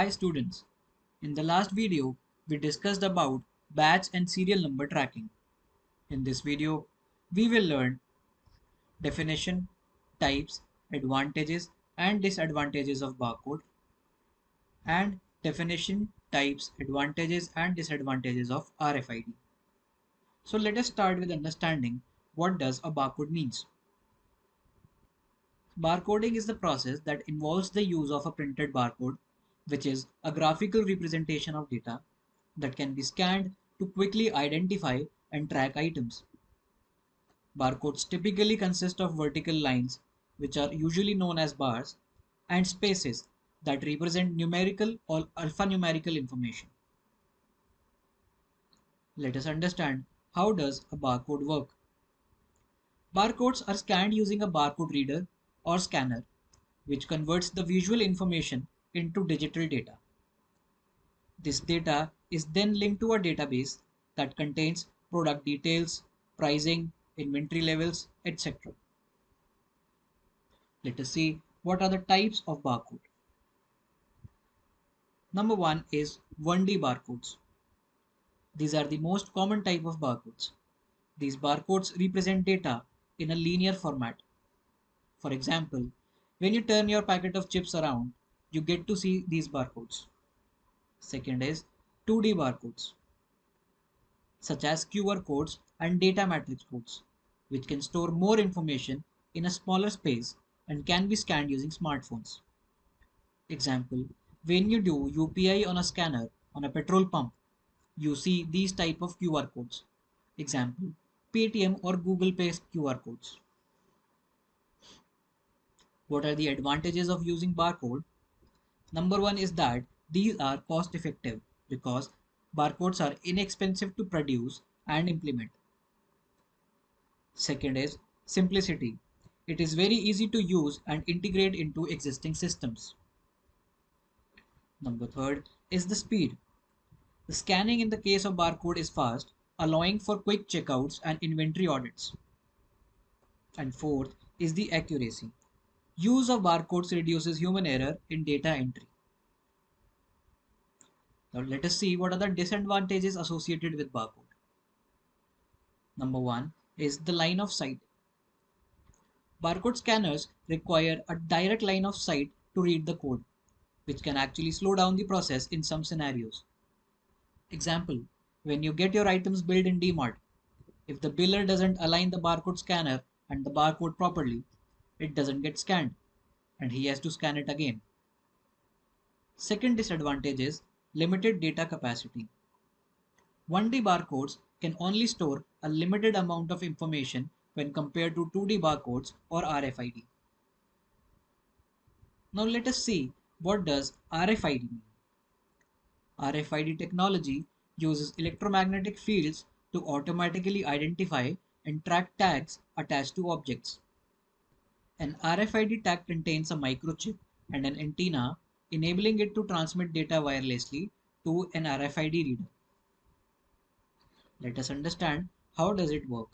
Hi students, in the last video we discussed about batch and serial number tracking. In this video we will learn definition, types, advantages and disadvantages of barcode and definition, types, advantages and disadvantages of RFID. So let us start with understanding what does a barcode means. Barcoding is the process that involves the use of a printed barcode, which is a graphical representation of data that can be scanned to quickly identify and track items. Barcodes typically consist of vertical lines, which are usually known as bars, and spaces that represent numerical or alphanumerical information. Let us understand how does a barcode work. Barcodes are scanned using a barcode reader or scanner, which converts the visual information into digital data. This data is then linked to a database that contains product details, pricing, inventory levels, etc. Let us see what are the types of barcode. Number one is 1D barcodes. These are the most common type of barcodes. These barcodes represent data in a linear format. For example, when you turn your packet of chips around, you get to see these barcodes. Second is 2D barcodes, such as QR codes and data matrix codes, which can store more information in a smaller space and can be scanned using smartphones. Example, when you do UPI on a scanner on a petrol pump, you see these type of QR codes. Example, Paytm or Google Pay QR codes. What are the advantages of using barcode? Number one is that these are cost effective because barcodes are inexpensive to produce and implement. Second is simplicity. It is very easy to use and integrate into existing systems. Number third is the speed. The scanning in the case of barcode is fast, allowing for quick checkouts and inventory audits. And fourth is the accuracy. Use of barcodes reduces human error in data entry. Now let us see what are the disadvantages associated with barcode. Number one is the line of sight. Barcode scanners require a direct line of sight to read the code, which can actually slow down the process in some scenarios. Example, when you get your items billed in DMart, if the biller doesn't align the barcode scanner and the barcode properly, it doesn't get scanned and he has to scan it again. Second disadvantage is limited data capacity. 1D barcodes can only store a limited amount of information when compared to 2D barcodes or RFID. Now let us see what does RFID mean. RFID technology uses electromagnetic fields to automatically identify and track tags attached to objects. An RFID tag contains a microchip and an antenna, enabling it to transmit data wirelessly to an RFID reader. Let us understand how does it work.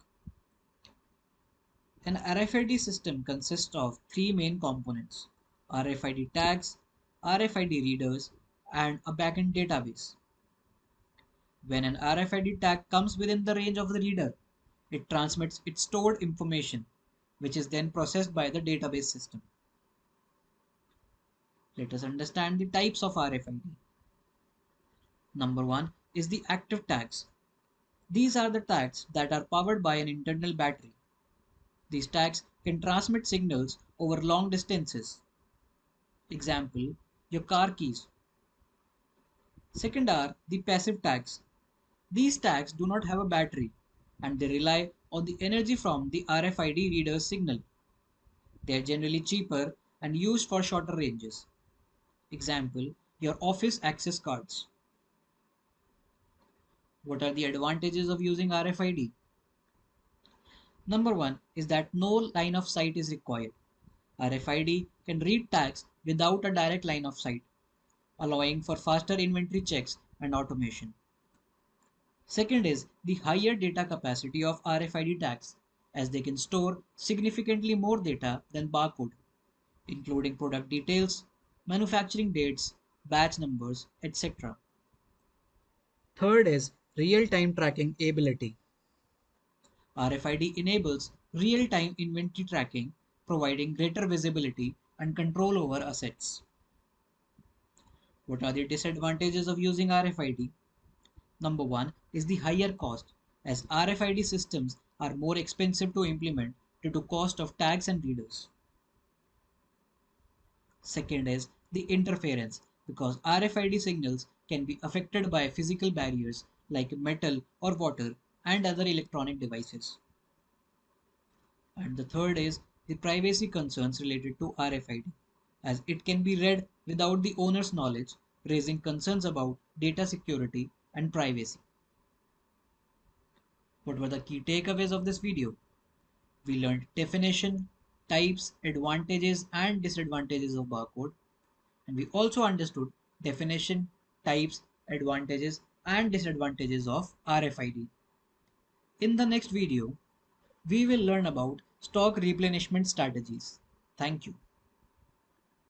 An RFID system consists of three main components: RFID tags, RFID readers, and a backend database. When an RFID tag comes within the range of the reader, it transmits its stored information, which is then processed by the database system. Let us understand the types of RFID. Number one is the active tags. These are the tags that are powered by an internal battery. These tags can transmit signals over long distances. Example, your car keys. Second are the passive tags. These tags do not have a battery and they rely on the energy from the RFID reader's signal. They are generally cheaper and used for shorter ranges. Example, your office access cards. What are the advantages of using RFID? Number one is that no line of sight is required. RFID can read tags without a direct line of sight, allowing for faster inventory checks and automation. Second is the higher data capacity of RFID tags, as they can store significantly more data than barcode, including product details, manufacturing dates, batch numbers, etc. Third is real-time tracking ability. RFID enables real-time inventory tracking, providing greater visibility and control over assets. What are the disadvantages of using RFID? Number one is the higher cost, as RFID systems are more expensive to implement due to cost of tags and readers. Second is the interference, because RFID signals can be affected by physical barriers like metal or water and other electronic devices. And the third is the privacy concerns related to RFID, as it can be read without the owner's knowledge, raising concerns about data security and privacy. What were the key takeaways of this video? We learned definition, types, advantages and disadvantages of barcode, and we also understood definition, types, advantages and disadvantages of RFID. In the next video, we will learn about stock replenishment strategies. Thank you.